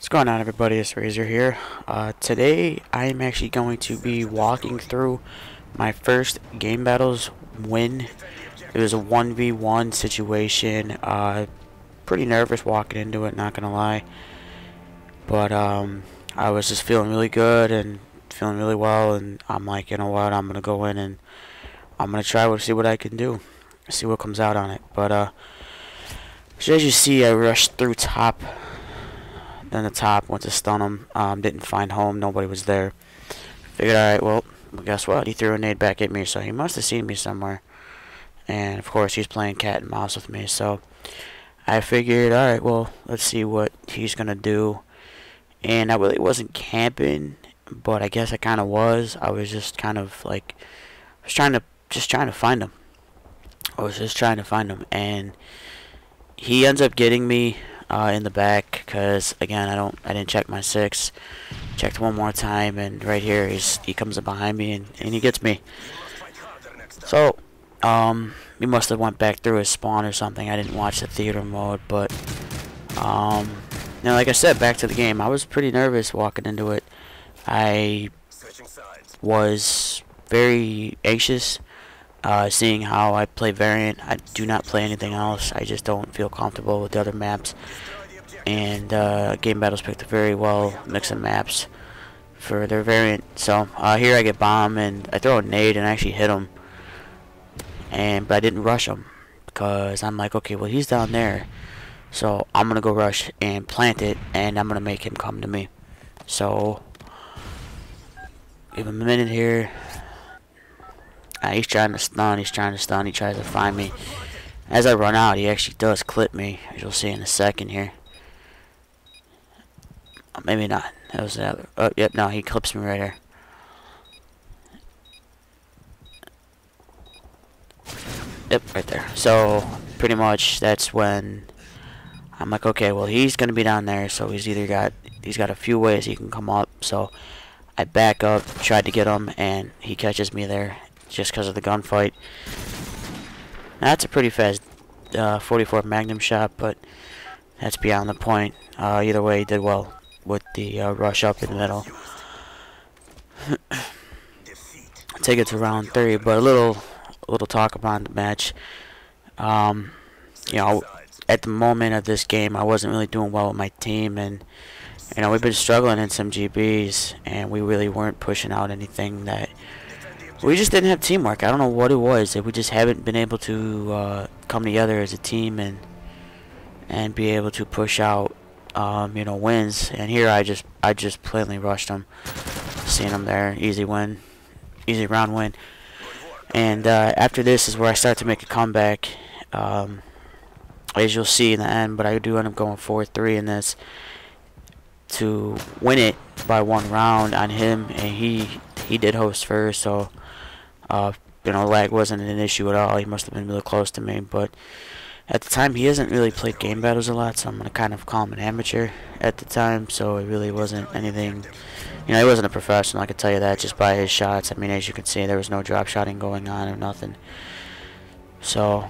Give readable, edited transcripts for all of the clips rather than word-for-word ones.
What's going on, everybody? It's Razor here. Today I'm actually going to be walking through my first game battles win. It was a 1v1 situation. Pretty nervous walking into it, not gonna lie. But I was just feeling really good and feeling really well, and I'm like, you know what? I'm gonna go in and I'm gonna try to see what I can do, see what comes out on it. But so as you see, I rushed through top. Then the top went to stun him. Didn't find home. Nobody was there. Figured, alright, well, guess what? He threw a nade back at me, so he must have seen me somewhere. And, of course, he's playing cat and mouse with me, so I figured, alright, well, let's see what he's going to do. And I really wasn't camping, but I guess I kind of was. I was just kind of, like, I was trying to find him. I was just trying to find him, and he ends up getting me in the back because again I didn't check my six. Checked one more time, and right here he comes up behind me and he gets me. So he must have went back through his spawn or something. I didn't watch the theater mode, but now like I said, back to the game. I was pretty nervous walking into it. I was very anxious. Seeing how I play Variant, I do not play anything else. I just don't feel comfortable with the other maps. And Game Battles picked a very well mix of maps for their Variant. So here I get bomb and I throw a nade and I actually hit him. But I didn't rush him because I'm like, okay, well he's down there, so I'm gonna go rush and plant it, and I'm gonna make him come to me. So give him a minute here. He's trying to stun, he tries to find me. As I run out, he actually does clip me, as you'll see in a second here. Maybe not. That was the other. Oh, yep, no, he clips me right here. Yep, right there. So, pretty much, that's when I'm like, okay, well, he's going to be down there, so he's got a few ways he can come up. So, I back up, tried to get him, and he catches me there. Just because of the gunfight. Now, that's a pretty fast 44 Magnum shot, but that's beyond the point. Either way, he did well with the rush up in the middle. Take it to round 3, but a little talk about the match. You know, at the moment of this game, I wasn't really doing well with my team, and you know, we've been struggling in some GBs, and we really weren't pushing out anything that. We just didn't have teamwork. I don't know what it was. We just haven't been able to come together as a team and be able to push out, you know, wins. And here I just plainly rushed him, seeing him there, easy win, easy round win. And after this is where I start to make a comeback, as you'll see in the end. But I do end up going 4-3 in this to win it by 1 round on him, and he did host first, so. You know, lag wasn't an issue at all. He must have been really close to me, but at the time he hasn't really played game battles a lot, so I'm gonna kind of call him an amateur at the time. So it really wasn't anything. You know, he wasn't a professional. I could tell you that just by his shots. I mean, as you can see, there was no drop shotting going on or nothing. So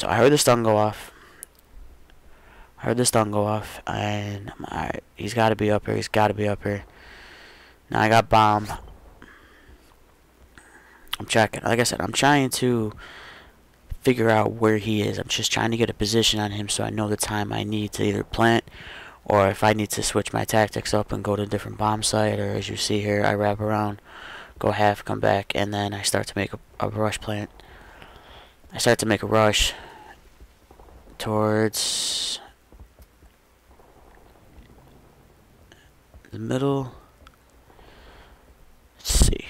I heard the stun go off. And alright, he's got to be up here. Now I got bomb. I'm checking. Like I said, I'm trying to figure out where he is. I'm just trying to get a position on him so I know the time I need to either plant or if I need to switch my tactics up and go to a different bomb site, or as you see here, I wrap around, go half, come back, and then I start to make a rush plant. I start to make a rush towards the middle. Let's see.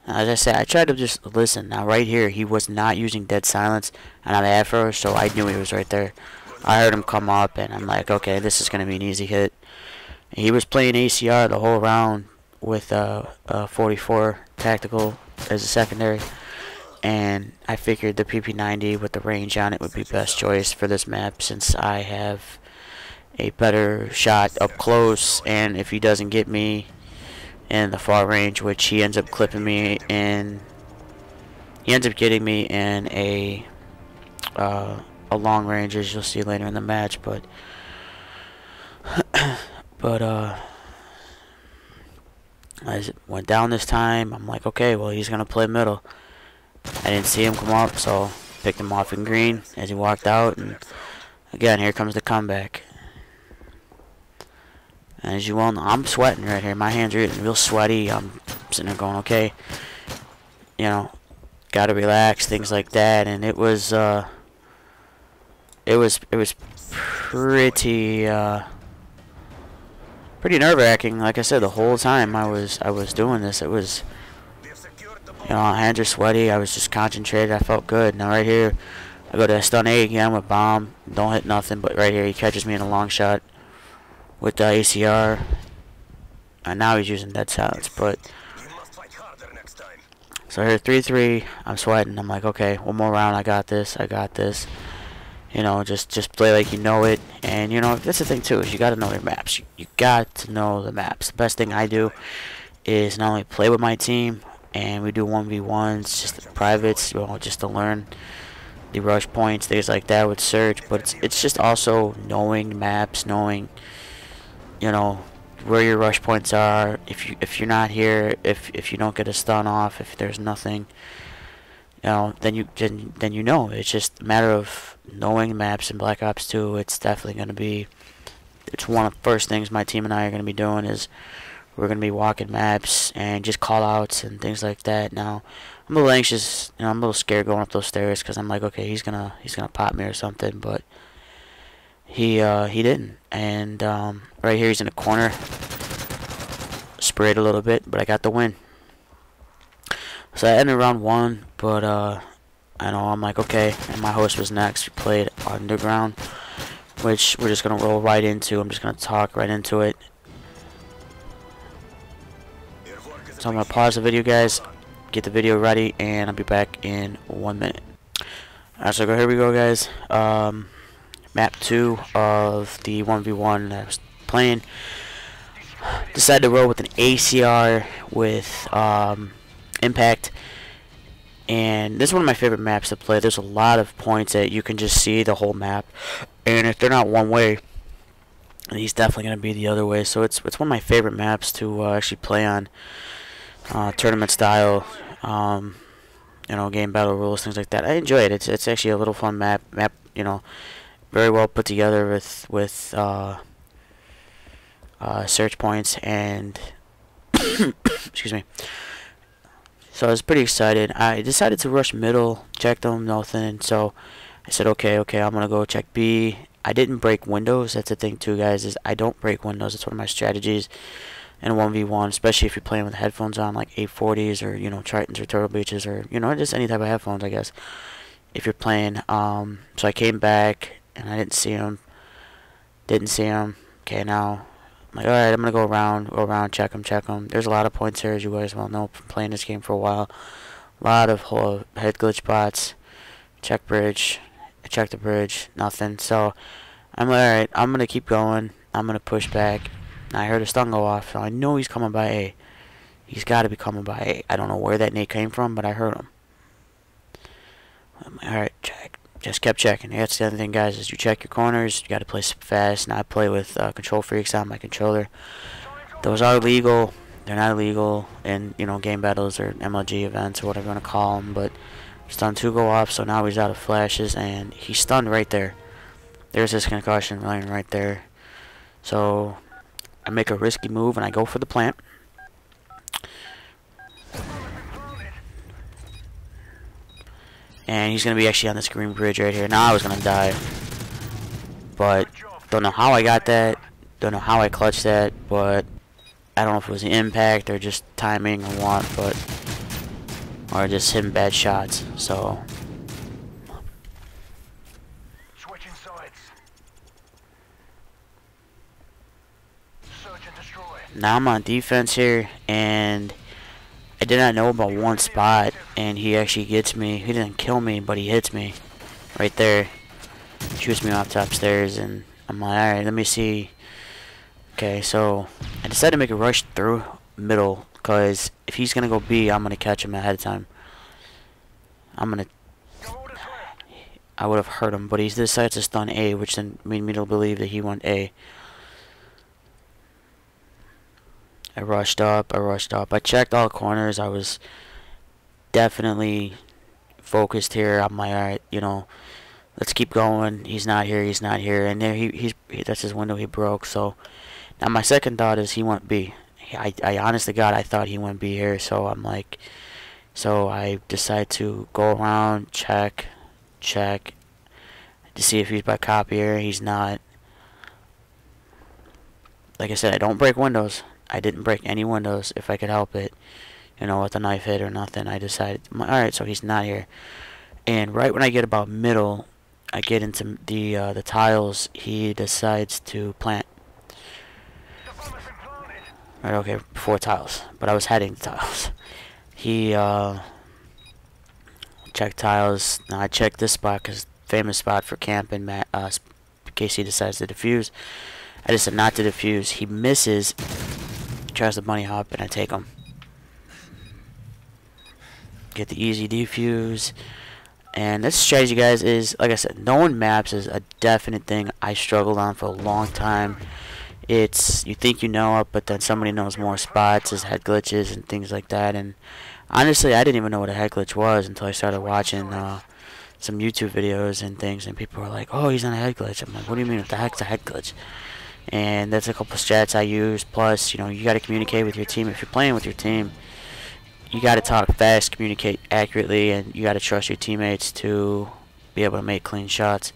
As I said, I tried to just listen. Now, right here, he was not using dead silence and on the afro, so I knew he was right there. I heard him come up, and I'm like, okay, this is going to be an easy hit. He was playing ACR the whole round with 44 tactical as a secondary, and I figured the PP90 with the range on it would be best choice for this map since I have a better shot up close, and if he doesn't get me in the far range, which he ends up clipping me in, he ends up getting me in a a long range, as you'll see later in the match. But as it went down this time, I'm like, okay, well, he's gonna play middle. I didn't see him come up, so picked him off in green as he walked out, and again, here comes the comeback. And as you well know, I'm sweating right here. My hands are getting real sweaty. I'm sitting there going, okay, you know, gotta relax, things like that. And it was pretty pretty nerve-wracking. Like I said, the whole time I was doing this, it was, you know, my hands are sweaty. I was just concentrated. I felt good. Now right here, I go to stun A again with bomb. Don't hit nothing, but right here he catches me in a long shot with the ACR. And now he's using dead silence. But so here 3-3. I'm sweating. I'm like, okay, one more round. I got this. I got this. You know, just play like you know it. And you know, that's the thing too, is you got to know your maps. You got to know the maps. The best thing I do is not only play with my team, and we do 1v1s, just privates, you know, just to learn the rush points, things like that with Surge. But it's just also knowing maps, knowing, you know, where your rush points are. If you're not here, if you don't get a stun off, if there's nothing, you know, then you know. It's just a matter of knowing maps in Black Ops 2. It's definitely going to be, it's one of the first things my team and I are going to be doing, is we're going to be walking maps and just call outs and things like that. Now, I'm a little anxious, you know, I'm a little scared going up those stairs, because I'm like, okay, he's gonna pop me or something, but he didn't. And right here he's in the corner, sprayed a little bit, but I got the win. So I ended round 1, but I know, I'm like, okay, and my host was next. We played Underground, which we're just gonna roll right into. I'm just gonna talk right into it. So I'm gonna pause the video, guys, get the video ready, and I'll be back in 1 minute. Alright, so here we go, guys. Map 2 of the 1v1 that I was playing. Decided to roll with an ACR with Impact. And this is one of my favorite maps to play. There's a lot of points that you can just see the whole map. And if they're not one way, he's definitely going to be the other way. So it's one of my favorite maps to actually play on. Tournament style, you know, game battle rules, things like that. I enjoy it. It's actually a little fun map, you know, very well put together with search points and excuse me. So I was pretty excited. I decided to rush middle, check them, nothing. So I said, okay, I'm gonna go check B. I didn't break windows. That's the thing too, guys, is I don't break windows. It's one of my strategies in 1v1, especially if you're playing with headphones on, like 840s or, you know, Tritons or Turtle Beaches, or, you know, just any type of headphones, I guess, if you're playing. So I came back and I didn't see him. Okay, now I'm like, alright, I'm gonna go around, check him. There's a lot of points here, as you guys well know from playing this game for a while. A lot of whole head glitch spots. Check bridge. I checked the bridge, nothing. So I'm like, alright, I'm gonna keep going. I'm gonna push back. I heard a stun go off, so I know he's coming by A. He's got to be coming by A. I don't know where that nade came from, but I heard him. Alright, check. Just kept checking. That's the other thing, guys, is you check your corners. You got to play fast. Now I play with control freaks on my controller. Those are legal. They're not illegal in, you know, game battles or MLG events or whatever you want to call them. But stun 2 go off, so now he's out of flashes, and he's stunned right there. There's his concussion line right there. So I make a risky move and I go for the plant. And he's going to be actually on this green bridge right here. Now I was going to die. But don't know how I got that. Don't know how I clutched that. But I don't know if it was an impact or just timing or what. But, or just hitting bad shots. So now I'm on defense here, and I did not know about one spot, and he actually gets me. He didn't kill me, but he hits me right there. Shoots me off top stairs, and I'm like, alright, let me see. Okay, so I decided to make a rush through middle, because if he's going to go B, I'm going to catch him ahead of time. I would have hurt him, but he decided to stun A, which then made me to believe that he went A. I rushed up. I checked all corners. I was definitely focused here. I'm like, alright, you know, let's keep going. He's not here. And there that's his window he broke. So now my second thought is he went B. I honest to God, I thought he went B here. So I'm like, so I decide to go around, check to see if he's by copier. He's not. Like I said, I don't break windows. I didn't break any windows if I could help it. You know, with a knife hit or nothing. I decided, alright, so he's not here. And right when I get about middle, I get into the tiles. He decides to plant. Right, okay, before tiles, but I was heading to tiles. He checked tiles. Now I checked this spot because famous spot for camping. In case he decides to defuse. I decided not to defuse. He misses. Tries to bunny hop, and I take him. Get the easy defuse. And this strategy, guys, is, like I said, knowing maps is a definite thing I struggled on for a long time. It's, you think you know it, but then somebody knows more spots, as head glitches and things like that. And honestly, I didn't even know what a head glitch was until I started watching some YouTube videos and things, and people were like, oh, he's on a head glitch. I'm like, what do you mean, what the heck's a head glitch? And that's a couple strats I use. Plus, you know, you got to communicate with your team. If you're playing with your team, you got to talk fast, communicate accurately, and you got to trust your teammates to be able to make clean shots.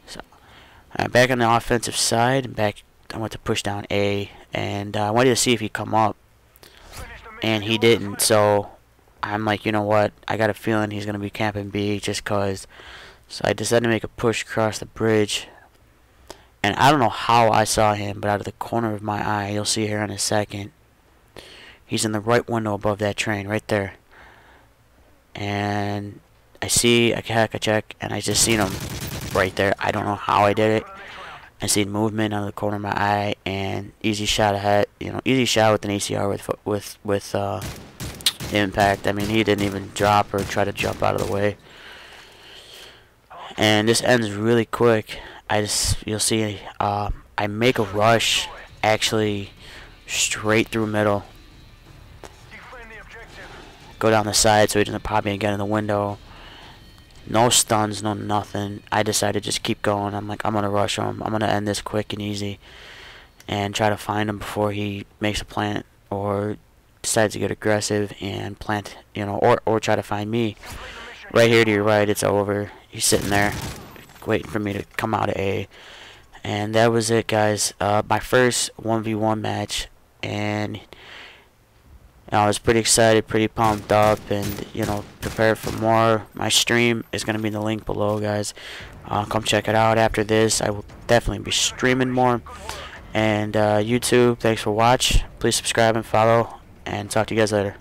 So, back on the offensive side, I went to push down A, and I wanted to see if he'd come up, and he didn't. So I'm like, you know what? I got a feeling he's gonna be camping B just cause. So I decided to make a push across the bridge. And I don't know how I saw him, but out of the corner of my eye, you'll see here in a second, he's in the right window above that train, right there. And I check, and I just seen him right there. I don't know how I did it. I seen movement out of the corner of my eye, and easy shot ahead. You know, easy shot with an ACR with impact. I mean, he didn't even drop or try to jump out of the way. And this ends really quick. You'll see, I make a rush, actually, straight through middle. Go down the side so he doesn't pop me again in the window. No stuns, no nothing. I decided to just keep going. I'm like, I'm going to rush him. I'm going to end this quick and easy. And try to find him before he makes a plant or decides to get aggressive and plant, you know, or try to find me. Right here to your right, it's over. He's sitting there, waiting for me to come out of A. And that was it, guys. My first 1v1 match, and I was pretty excited, pretty pumped up, and you know, prepared for more. My stream is gonna be in the link below, guys. Come check it out. After this, I will definitely be streaming more. And YouTube, thanks for watching. Please subscribe and follow, and talk to you guys later.